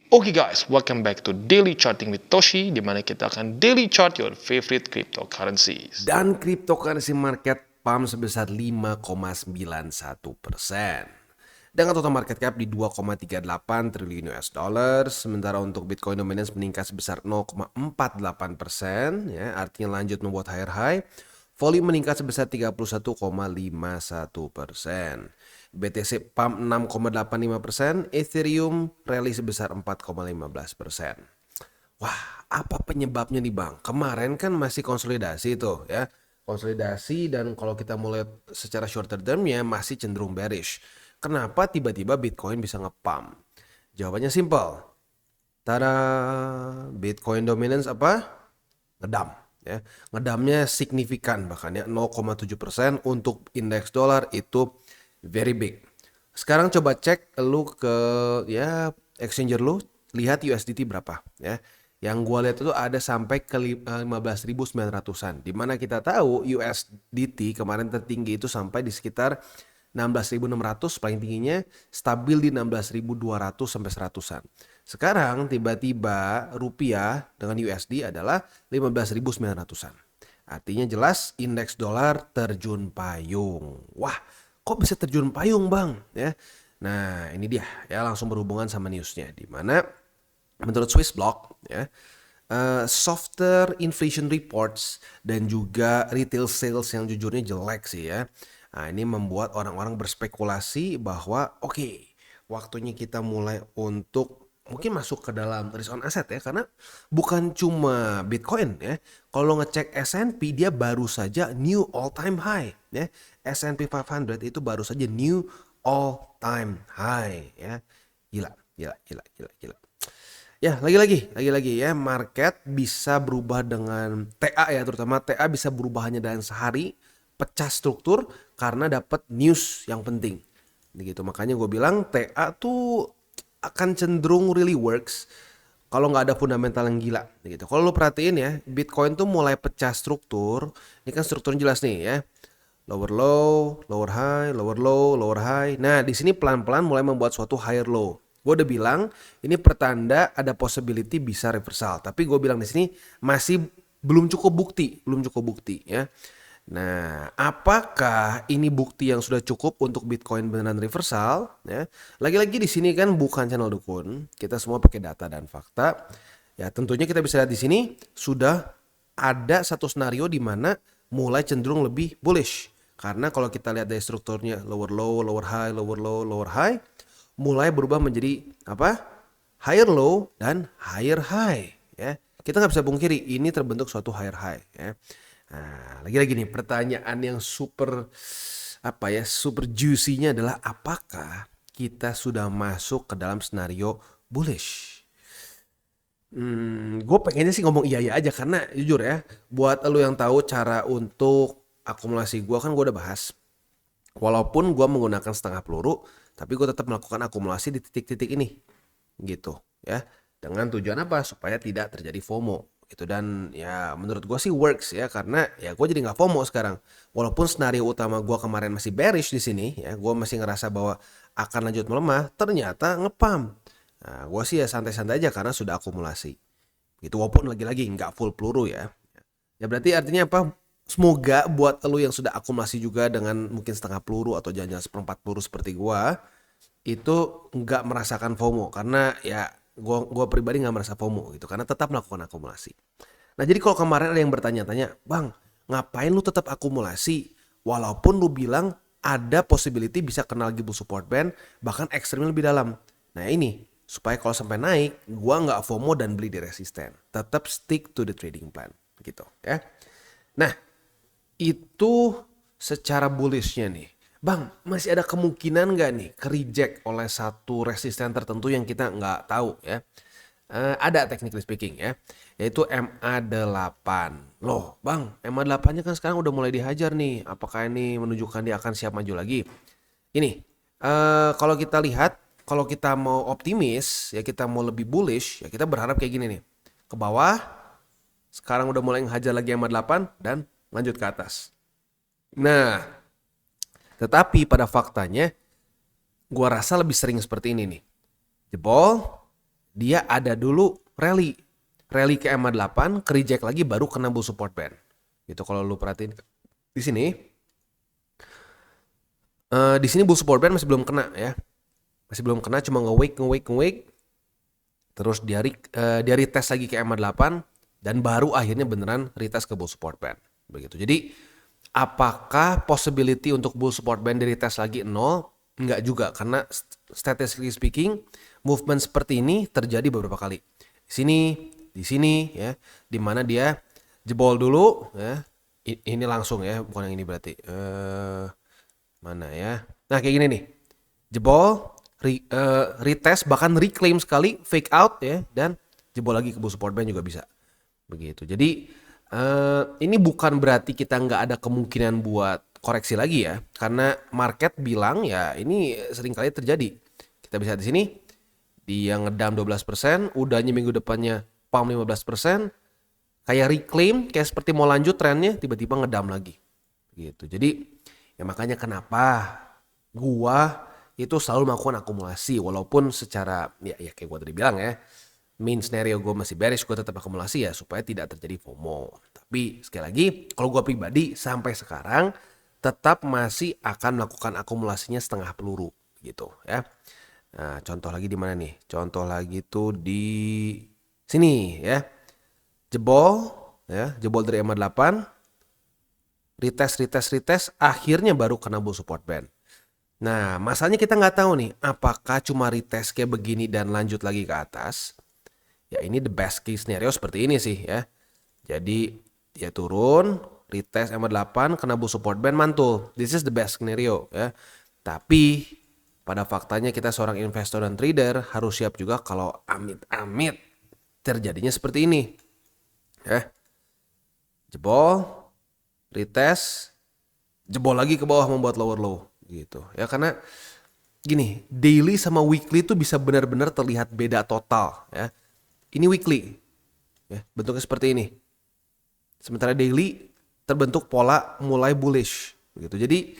Oke guys, welcome back to Daily Charting with Toshi, di mana kita akan daily chart your favorite cryptocurrencies. Dan cryptocurrency market pump sebesar 5,91%. Dengan total market cap di 2,38 triliun US dollar, sementara untuk Bitcoin dominance meningkat sebesar 0,48%, ya, artinya lanjut membuat higher high. Volume meningkat sebesar 31,51%. BTC pump 6,85%, Ethereum rally sebesar 4,15%. Wah, apa penyebabnya nih Bang? Kemarin kan masih konsolidasi tuh ya. Konsolidasi dan kalau kita mulai secara shorter termnya masih cenderung bearish. Kenapa tiba-tiba Bitcoin bisa nge-pump? Jawabannya simple. Tada, Bitcoin dominance apa? Ngedam. Ya. Ngedamnya signifikan bahkan ya 0,7% untuk indeks dolar itu very big. Sekarang coba cek lu ke ya exchanger lu, lihat USDT berapa ya. Yang gua lihat itu ada sampai ke 15.900-an. Dimana kita tahu USDT kemarin tertinggi itu sampai di sekitar 16.600, paling tingginya stabil di 16.200 sampai 100-an. Sekarang tiba-tiba rupiah dengan USD adalah 15.900-an. Artinya jelas indeks dolar terjun payung. Wah, kok bisa terjun payung Bang? Ya. Nah ini dia ya, langsung berhubungan sama newsnya. Dimana menurut Swissblock ya, softer inflation reports dan juga retail sales yang jujurnya jelek sih ya. Nah, ini membuat orang-orang berspekulasi bahwa oke, waktunya kita mulai untuk mungkin masuk ke dalam risk on asset ya, karena bukan cuma Bitcoin ya. Kalau ngecek S&P dia baru saja new all time high ya. S&P 500 itu baru saja new all time high ya. Gila, gila, gila, gila, gila. Ya, lagi-lagi ya, market bisa berubah dengan TA ya, terutama TA bisa berubah hanya dalam sehari, pecah struktur karena dapat news yang penting. Gitu, makanya gue bilang TA tuh akan cenderung really works kalau nggak ada fundamental yang gila gitu. Kalau lo perhatiin ya, Bitcoin tuh mulai pecah struktur. Ini kan strukturnya jelas nih ya. Lower low, lower high, lower low, lower high. Nah, di sini pelan-pelan mulai membuat suatu higher low. Gue udah bilang ini pertanda ada possibility bisa reversal. Tapi gue bilang di sini masih belum cukup bukti ya. Nah, apakah ini bukti yang sudah cukup untuk Bitcoin beneran reversal? Ya, lagi-lagi di sini kan bukan channel dukun, kita semua pakai data dan fakta. Ya, tentunya kita bisa lihat di sini sudah ada satu skenario di mana mulai cenderung lebih bullish. Karena kalau kita lihat dari strukturnya lower low, lower high, lower low, lower high, mulai berubah menjadi apa? Higher low dan higher high. Ya, kita nggak bisa pungkiri ini terbentuk suatu higher high. Ya. Nah, lagi-lagi nih pertanyaan yang super apa ya, super juicy-nya adalah apakah kita sudah masuk ke dalam skenario bullish? Gue pengennya sih ngomong iya aja karena jujur ya, buat lo yang tahu cara untuk akumulasi gue kan gue udah bahas. Walaupun gue menggunakan setengah peluru, tapi gue tetap melakukan akumulasi di titik-titik ini, gitu ya. Dengan tujuan apa? Supaya tidak terjadi FOMO gitu. Dan ya menurut gue sih works ya, karena ya gue jadi nggak FOMO sekarang. Walaupun skenario utama gue kemarin masih bearish di sini ya, gue masih ngerasa bahwa akan lanjut melemah, ternyata ngepam. Nah, gue sih ya santai-santai aja karena sudah akumulasi. Gitu, walaupun lagi-lagi nggak full peluru ya. Ya berarti artinya apa? Semoga buat lu yang sudah akumulasi juga dengan mungkin setengah peluru atau jangan-jangan seperempat peluru seperti gua, itu nggak merasakan FOMO karena ya gua pribadi nggak merasa FOMO gitu karena tetap melakukan akumulasi. Nah jadi kalau kemarin ada yang bertanya-tanya, Bang, ngapain lu tetap akumulasi walaupun lu bilang ada possibility bisa kena lagi bull support band bahkan ekstrimnya lebih dalam. Nah ini supaya kalau sampai naik gua nggak FOMO dan beli di resisten, tetap stick to the trading plan gitu ya. Nah itu secara bullishnya nih. Bang, masih ada kemungkinan nggak nih ke-reject oleh satu resisten tertentu yang kita nggak tahu ya. Ada technically speaking ya, yaitu MA8. Loh bang, MA8-nya kan sekarang udah mulai dihajar nih. Apakah ini menunjukkan dia akan siap maju lagi? Ini, kalau kita lihat, kalau kita mau optimis, ya kita mau lebih bullish, ya kita berharap kayak gini nih. Ke bawah, sekarang udah mulai ngehajar lagi MA8 dan lanjut ke atas. Nah, tetapi pada faktanya gua rasa lebih sering seperti ini nih. Jebol, dia ada dulu rally ke EMA 8, ke reject lagi baru kena bull support band. Gitu kalau lu perhatiin di sini. Di sini bull support band masih belum kena ya. Masih belum kena, cuma nge-wake. Terus dia retest lagi ke EMA 8 dan baru akhirnya beneran retest ke bull support band. Begitu. Jadi apakah possibility untuk bull support band di retest lagi 0? Enggak juga, karena statistically speaking movement seperti ini terjadi beberapa kali. Di sini ya, di mana dia jebol dulu ya. Ini langsung ya, bukan yang ini berarti. Mana ya? Nah, kayak gini nih. Jebol, retest, bahkan reclaim sekali, fake out ya, dan jebol lagi ke bull support band juga bisa. Begitu. Jadi ini bukan berarti kita nggak ada kemungkinan buat koreksi lagi ya, karena market bilang ya ini sering kali terjadi. Kita bisa di sini, dia ngedam 12%, udahnya minggu depannya pump 15%, kayak reclaim, kayak seperti mau lanjut trennya, tiba-tiba ngedam lagi. Gitu. Jadi ya makanya kenapa gua itu selalu melakukan akumulasi, walaupun secara ya kayak gua tadi bilang ya, main scenario gue masih bearish, gue tetap akumulasi ya supaya tidak terjadi FOMO. Tapi sekali lagi, kalau gue pribadi sampai sekarang tetap masih akan melakukan akumulasinya setengah peluru gitu ya. Nah, contoh lagi di mana nih? Contoh lagi tuh di sini ya. Jebol dari EMA 8, retest, akhirnya baru kena bull support band. Nah, masalahnya kita nggak tahu nih, apakah cuma retest kayak begini dan lanjut lagi ke atas. Ya ini the best case scenario seperti ini sih ya. Jadi dia turun, retest EMA 8, kena bull support band, mantul. This is the best scenario ya. Tapi pada faktanya kita seorang investor dan trader harus siap juga kalau amit-amit terjadinya seperti ini. Ya. Jebol, retest, jebol lagi ke bawah membuat lower low gitu. Ya karena gini, daily sama weekly itu bisa benar-benar terlihat beda total ya. Ini weekly, ya, bentuknya seperti ini. Sementara daily terbentuk pola mulai bullish, gitu. Jadi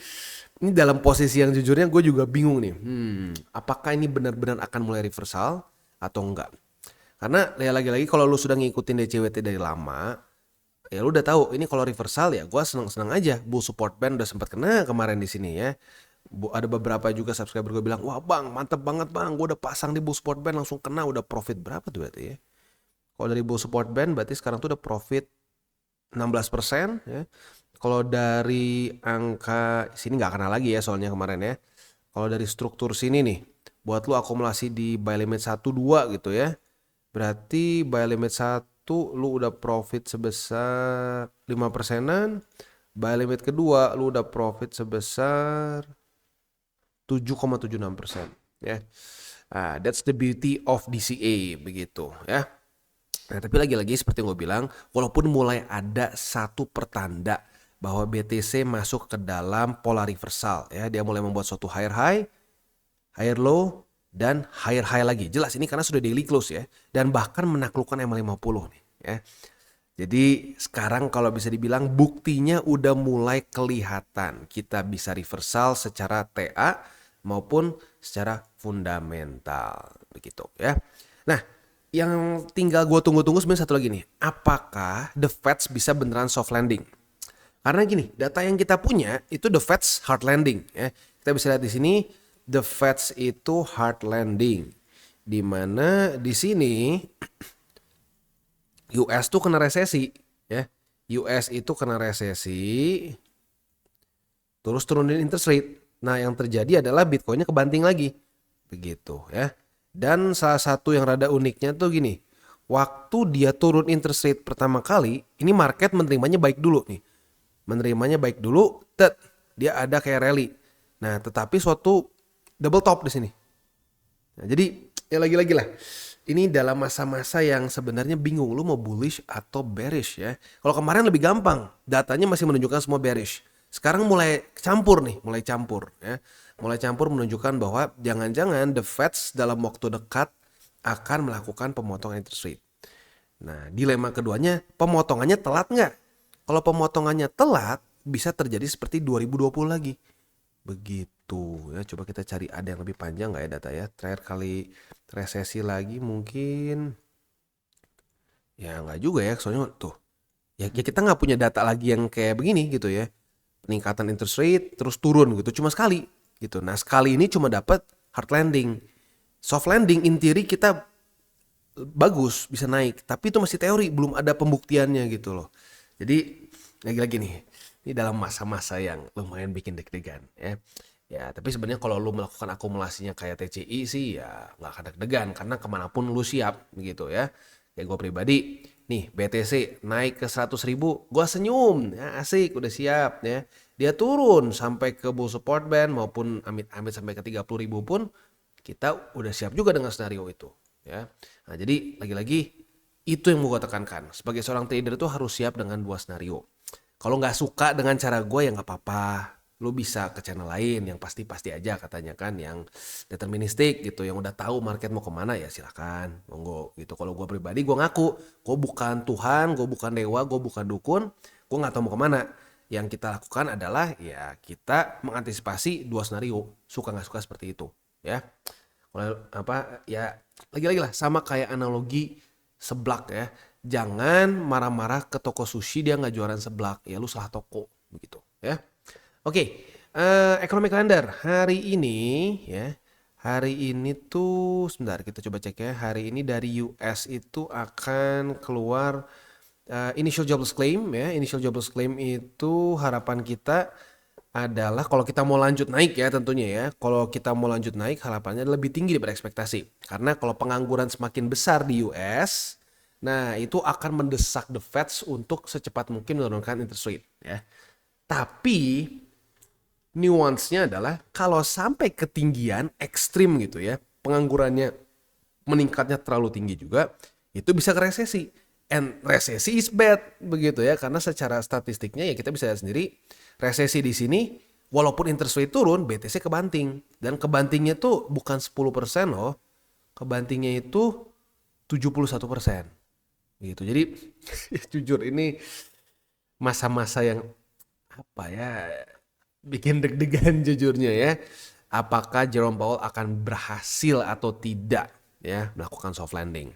ini dalam posisi yang jujurnya gue juga bingung nih. Apakah ini benar-benar akan mulai reversal atau enggak? Karena ya lagi-lagi kalau lu sudah ngikutin DCWT dari lama, ya lu udah tahu ini kalau reversal ya gue senang-senang aja. Bull support band udah sempat kena kemarin di sini ya. Ada beberapa juga subscriber gue bilang, wah bang mantep banget bang, gue udah pasang di bull support band langsung kena, udah profit berapa tuh berarti ya. Kalau dari bull support band berarti sekarang tuh udah profit 16% ya. Kalau dari angka sini nggak kena lagi ya soalnya kemarin ya. Kalau dari struktur sini nih, buat lu akumulasi di buy limit 1-2 gitu ya. Berarti buy limit 1 lu udah profit sebesar 5%-an. Buy limit kedua lu udah profit sebesar 7,76% ya. That's the beauty of DCA begitu ya. Nah, tapi lagi-lagi seperti yang gue bilang, walaupun mulai ada satu pertanda bahwa BTC masuk ke dalam pola reversal ya, dia mulai membuat suatu higher high, higher low, dan higher high lagi. Jelas ini karena sudah daily close ya, dan bahkan menaklukkan MA50 nih ya. Jadi sekarang kalau bisa dibilang buktinya udah mulai kelihatan. Kita bisa reversal secara TA maupun secara fundamental begitu ya. Nah, yang tinggal gue tunggu-tunggu sebenarnya satu lagi nih. Apakah the Feds bisa beneran soft landing? Karena gini, data yang kita punya itu the Feds hard landing ya. Kita bisa lihat di sini the Feds itu hard landing. Di mana di sini US tuh kena resesi ya. US itu kena resesi terus turunin interest rate. Nah, yang terjadi adalah Bitcoinnya kebanting lagi. Begitu ya. Dan salah satu yang rada uniknya tuh gini. Waktu dia turun interest rate pertama kali, ini market menerimanya baik dulu nih. Menerimanya baik dulu, dia ada kayak rally. Nah, tetapi suatu double top di sini. Nah, jadi ya lagi-lagi lah. Ini dalam masa-masa yang sebenarnya bingung lu mau bullish atau bearish ya. Kalau kemarin lebih gampang, datanya masih menunjukkan semua bearish. Sekarang mulai campur ya. Mulai campur menunjukkan bahwa jangan-jangan the Feds dalam waktu dekat akan melakukan pemotongan interest rate. Nah, dilema keduanya, pemotongannya telat nggak? Kalau pemotongannya telat, bisa terjadi seperti 2020 lagi. Begitu ya, coba kita cari ada yang lebih panjang nggak ya data ya. Terakhir kali resesi lagi mungkin ya nggak juga ya, soalnya tuh ya kita nggak punya data lagi yang kayak begini gitu ya. Peningkatan interest rate terus turun gitu cuma sekali gitu. Nah sekali ini cuma dapat hard landing. Soft landing in theory kita bagus bisa naik, tapi itu masih teori, belum ada pembuktiannya gitu loh. Jadi lagi-lagi nih, ini dalam masa-masa yang lumayan bikin deg-degan ya. Ya tapi sebenarnya kalau lu melakukan akumulasinya kayak TCI sih ya nggak akan deg-degan karena kemanapun lu siap gitu ya. Kayak gue pribadi, nih BTC naik ke 100.000, gue senyum, ya asik udah siap ya. Dia turun sampai ke bull support band maupun amit-amit sampai ke 30.000 pun kita udah siap juga dengan skenario itu ya. Nah, jadi lagi-lagi itu yang mau gue tekankan. Sebagai seorang trader tuh harus siap dengan dua skenario. Kalau nggak suka dengan cara gue ya nggak apa-apa. Lo bisa ke channel lain yang pasti-pasti aja katanya kan, yang deterministik gitu, yang udah tahu market mau kemana ya silakan, monggo gitu. Kalau gue pribadi gue ngaku, gue bukan Tuhan, gue bukan dewa, gue bukan dukun, gue nggak tahu mau kemana. Yang kita lakukan adalah ya kita mengantisipasi dua skenario, suka nggak suka seperti itu ya. Kalau apa ya lagi-lagi lah sama kayak analogi seblak ya. Jangan marah-marah ke toko sushi dia nggak jualan seblak, ya lu salah toko begitu ya. Oke, economic calendar hari ini ya. Hari ini tuh sebentar kita coba cek ya. Hari ini dari US itu akan keluar initial jobless claim ya. Initial jobless claim itu harapan kita adalah kalau kita mau lanjut naik ya tentunya ya. Kalau kita mau lanjut naik harapannya lebih tinggi daripada ekspektasi. Karena kalau pengangguran semakin besar di US, nah itu akan mendesak the Fed untuk secepat mungkin menurunkan interest rate ya. Tapi nuansnya adalah kalau sampai ketinggian ekstrim gitu ya, penganggurannya meningkatnya terlalu tinggi juga, itu bisa ke resesi. And resesi is bad begitu ya, karena secara statistiknya ya kita bisa lihat sendiri resesi di sini walaupun interest rate turun, BTC kebanting, dan kebantingnya tuh bukan 10% loh, kebantingnya itu 71% gitu. Jadi jujur ini masa-masa yang apa ya, bikin deg-degan jujurnya ya. Apakah Jerome Powell akan berhasil atau tidak ya melakukan soft landing.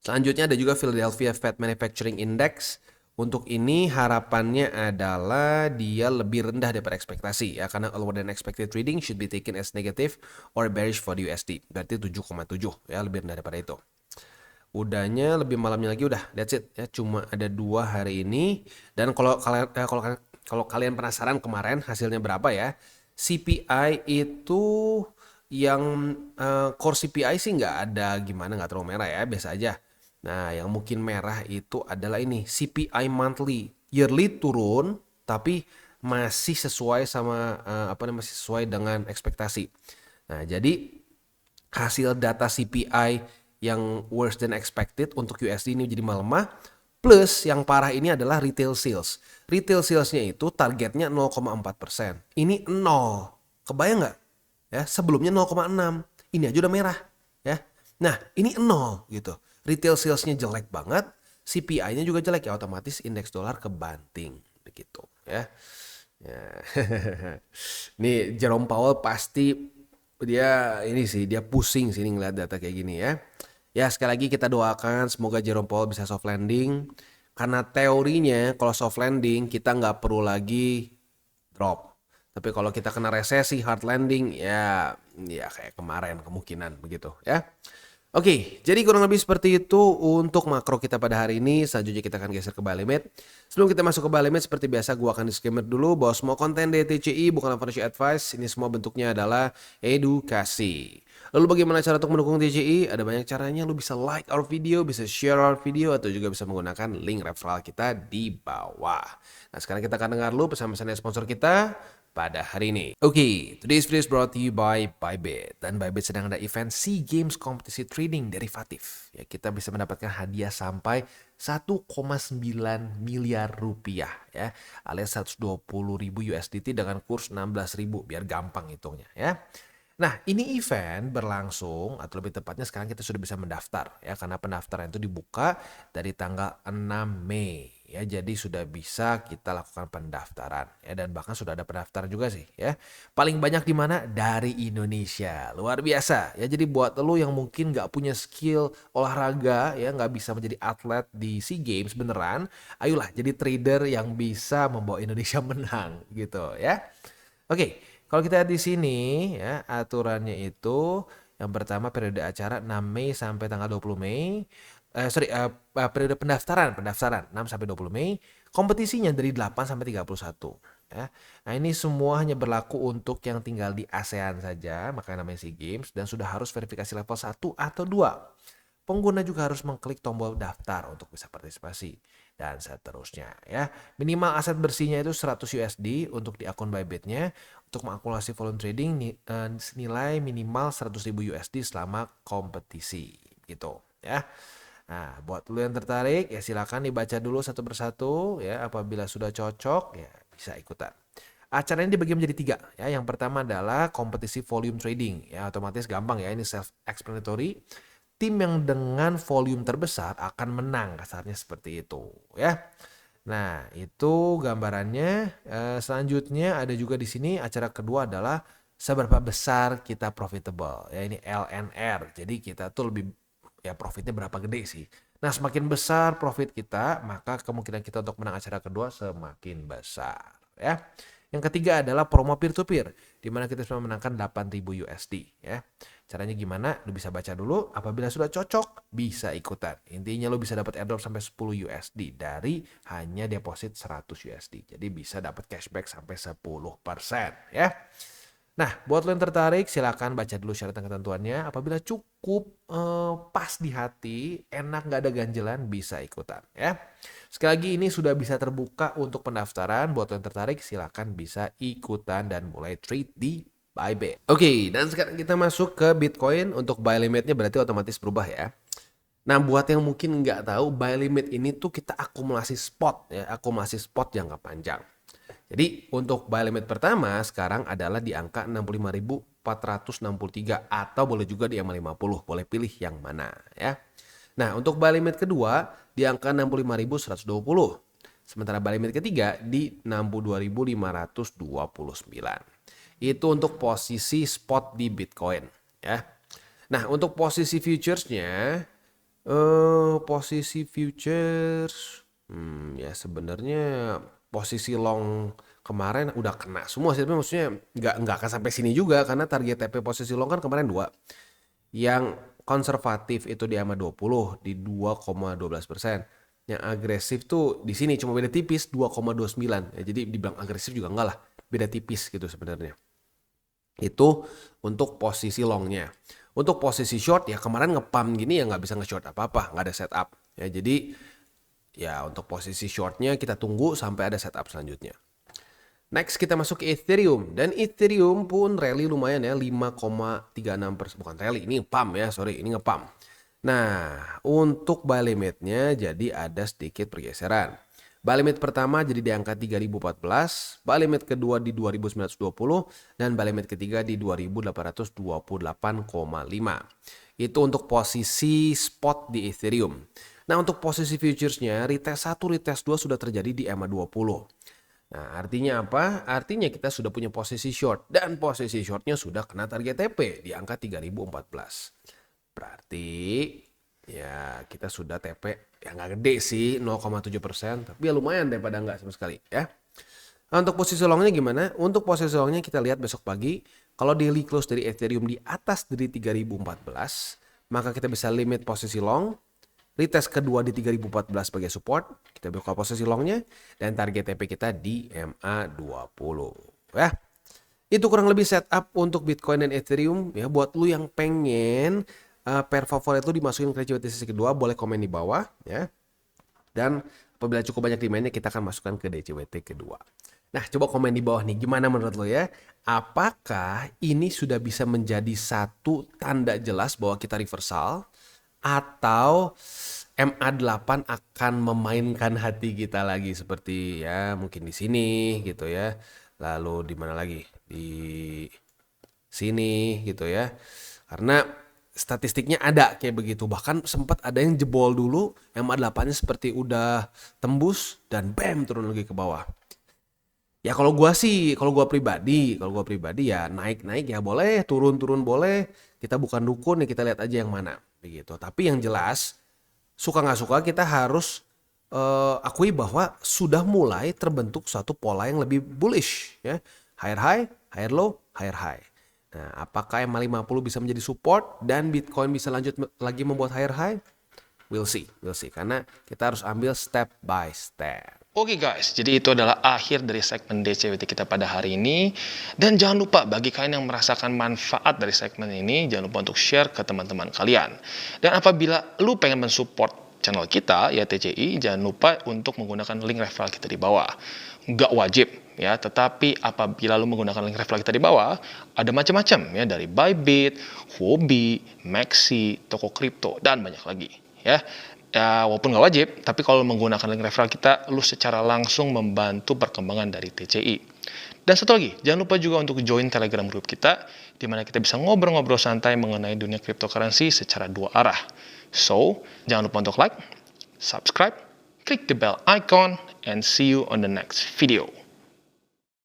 Selanjutnya ada juga Philadelphia Fed Manufacturing Index. Untuk ini harapannya adalah dia lebih rendah daripada ekspektasi ya, karena lower than expected reading should be taken as negative or bearish for the USD. Berarti 7,7 ya, lebih rendah daripada itu. Udahnya lebih malamnya lagi udah that's it ya, cuma ada 2 hari ini. Dan kalau kalian penasaran kemarin hasilnya berapa ya, CPI itu yang core CPI sih nggak ada gimana, nggak terlalu merah ya, biasa aja. Nah yang mungkin merah itu adalah ini CPI monthly, yearly turun tapi masih sesuai sama masih sesuai dengan ekspektasi. Nah jadi hasil data CPI yang worse than expected untuk USD ini jadi melemah. Plus yang parah ini adalah retail sales. Retail salesnya itu targetnya 0,4%. Ini 0. Kebayang nggak? Ya, sebelumnya 0,6. Ini aja udah merah. Ya. Nah ini 0 gitu. Retail salesnya jelek banget. CPI-nya juga jelek ya, otomatis indeks dolar kebanting. Begitu ya. Ya. Nih Jerome Powell pasti dia pusing sih ngeliat data kayak gini ya. Ya sekali lagi kita doakan semoga Jerome Powell bisa soft landing. Karena teorinya kalau soft landing kita nggak perlu lagi drop. Tapi kalau kita kena resesi hard landing ya kayak kemarin kemungkinan begitu ya. Oke, jadi kurang lebih seperti itu untuk makro kita pada hari ini. Selanjutnya kita akan geser ke buy limit. Sebelum kita masuk ke buy limit, seperti biasa gue akan disclaimer dulu bahwa semua konten DTCI bukanlah financial advice. Ini semua bentuknya adalah edukasi. Lalu bagaimana cara untuk mendukung DCI? Ada banyak caranya. Lu bisa like our video, bisa share our video, atau juga bisa menggunakan link referral kita di bawah. Nah sekarang kita akan dengar dulu pesan-pesan dari sponsor kita pada hari ini. Oke, today's video is brought to you by Bybit. Dan Bybit sedang ada event SEA Games kompetisi trading derivatif. Ya, kita bisa mendapatkan hadiah sampai 1,9 miliar rupiah ya, alias 120.000 USDT dengan kurs 16.000 biar gampang hitungnya ya. Nah ini event berlangsung atau lebih tepatnya sekarang kita sudah bisa mendaftar ya, karena pendaftaran itu dibuka dari tanggal 6 Mei ya. Jadi sudah bisa kita lakukan pendaftaran ya, dan bahkan sudah ada pendaftar juga sih ya. Paling banyak di mana? Dari Indonesia. Luar biasa ya. Jadi buat lo yang mungkin nggak punya skill olahraga ya, nggak bisa menjadi atlet di SEA Games beneran, ayolah jadi trader yang bisa membawa Indonesia menang gitu ya. Oke, kalau kita lihat di sini ya, aturannya itu yang pertama periode acara 6 Mei sampai tanggal 20 Mei. Periode pendaftaran 6 sampai 20 Mei. Kompetisinya dari 8 sampai 31 ya. Nah, ini semua hanya berlaku untuk yang tinggal di ASEAN saja, makanya namanya SEA Games, dan sudah harus verifikasi level 1 atau 2. Pengguna juga harus mengklik tombol daftar untuk bisa partisipasi dan seterusnya ya. Minimal aset bersihnya itu 100 USD untuk di akun Bybit-nya. Untuk mengakumulasi volume trading nilai minimal 100.000 USD selama kompetisi gitu ya. Nah, buat lu yang tertarik ya silakan dibaca dulu satu persatu ya. Apabila sudah cocok ya bisa ikutan. Acara ini dibagi menjadi 3 ya. Yang pertama adalah kompetisi volume trading ya, otomatis gampang ya, ini self explanatory. Tim yang dengan volume terbesar akan menang, kasarnya seperti itu ya. Nah, itu gambarannya. Selanjutnya ada juga di sini acara kedua adalah seberapa besar kita profitable ya, ini LNR. Jadi kita tuh lebih ya, profitnya berapa gede sih. Nah, semakin besar profit kita, maka kemungkinan kita untuk menang acara kedua semakin besar ya. Yang ketiga adalah promo peer to peer, di mana kita bisa memenangkan 8.000 USD ya. Caranya gimana? Lu bisa baca dulu, apabila sudah cocok bisa ikutan. Intinya lu bisa dapat airdrop sampai 10 USD dari hanya deposit 100 USD. Jadi bisa dapat cashback sampai 10% ya. Nah, buat lo yang tertarik, silakan baca dulu syarat dan ketentuannya. Apabila cukup pas di hati, enak nggak ada ganjelan, bisa ikutan ya. Sekali lagi ini sudah bisa terbuka untuk pendaftaran. Buat lo yang tertarik, silakan bisa ikutan dan mulai trade di Bybit. Oke, dan sekarang kita masuk ke Bitcoin. Untuk buy limitnya berarti otomatis berubah ya. Nah, buat yang mungkin nggak tahu, buy limit ini tuh kita akumulasi spot ya, akumulasi spot jangka panjang. Jadi untuk buy limit pertama sekarang adalah di angka 65.463 atau boleh juga di EMA50, boleh pilih yang mana ya. Nah, untuk buy limit kedua di angka 65.120. Sementara buy limit ketiga di 62.529. Itu untuk posisi spot di Bitcoin ya. Nah, untuk posisi futuresnya posisi futures ya sebenarnya posisi long kemarin udah kena semua sih, tapi maksudnya nggak akan sampai sini juga karena target TP posisi long kan kemarin 2. Yang konservatif itu di EMA 20 di 2,12%. Yang agresif tuh di sini cuma beda tipis 2,29. Ya, jadi dibilang agresif juga enggak lah, beda tipis gitu sebenarnya. Itu untuk posisi longnya. Untuk posisi short ya kemarin ngepump gini ya nggak bisa nge-short apa-apa, nggak ada setup. Ya jadi ya untuk posisi shortnya kita tunggu sampai ada setup selanjutnya. Next kita masuk ke Ethereum. Dan Ethereum pun rally lumayan ya, 5,36%. Bukan rally, ini pump ya, sorry, ini nge-pump. Nah, untuk buy limitnya jadi ada sedikit pergeseran. Buy limit pertama jadi di angka 3014, buy limit kedua di 2920, dan buy limit ketiga di 2828,5. Itu untuk posisi spot di Ethereum. Nah, untuk posisi futuresnya, retest 1, retest 2 sudah terjadi di EMA 20. Nah, artinya apa? Artinya kita sudah punya posisi short, dan posisi shortnya sudah kena target TP di angka 3014. Berarti ya kita sudah TP ya nggak gede sih 0,7%, tapi ya lumayan daripada nggak sama sekali ya. Nah, untuk posisi longnya gimana? Untuk posisi longnya kita lihat besok pagi, kalau daily close dari Ethereum di atas dari 3014, maka kita bisa limit posisi long. Retest kedua di 3014 sebagai support, kita buka posisi longnya, dan target TP kita di MA20 ya. Itu kurang lebih setup untuk Bitcoin dan Ethereum ya. Buat lu yang pengen pair favorit lu dimasukin ke DCWT sesi kedua, boleh komen di bawah ya. Dan apabila cukup banyak demandnya, kita akan masukkan ke DCWT kedua. Nah, coba komen di bawah nih, gimana menurut lo ya? Apakah ini sudah bisa menjadi satu tanda jelas bahwa kita reversal? Atau MA8 akan memainkan hati kita lagi seperti ya mungkin di sini gitu ya. Lalu di mana lagi? Di sini gitu ya. Karena statistiknya ada kayak begitu. Bahkan sempat ada yang jebol dulu, MA8-nya seperti udah tembus dan bam turun lagi ke bawah. Ya kalau gua pribadi ya naik ya boleh, turun boleh. Kita bukan dukun ya, kita lihat aja yang mana begitu. Tapi yang jelas suka nggak suka kita harus akui bahwa sudah mulai terbentuk suatu pola yang lebih bullish ya. Higher high, higher low, higher high. Nah, apakah MA50 bisa menjadi support dan Bitcoin bisa lanjut lagi membuat higher high? We'll see. Karena kita harus ambil step by step. Oke guys, jadi itu adalah akhir dari segmen DCWT kita pada hari ini. Dan jangan lupa bagi kalian yang merasakan manfaat dari segmen ini, jangan lupa untuk share ke teman-teman kalian. Dan apabila lu pengen mensupport channel kita, ya TCI, jangan lupa untuk menggunakan link referral kita di bawah. Nggak wajib, ya, tetapi apabila lu menggunakan link referral kita di bawah, ada macam-macam, ya, dari Bybit, Huobi, Maxi, toko kripto, dan banyak lagi, ya. Ya, walaupun nggak wajib, tapi kalau menggunakan link referral kita, lu secara langsung membantu perkembangan dari TCI. Dan satu lagi, jangan lupa juga untuk join Telegram group kita, di mana kita bisa ngobrol-ngobrol santai mengenai dunia cryptocurrency secara dua arah. So, jangan lupa untuk like, subscribe, klik the bell icon, and see you on the next video.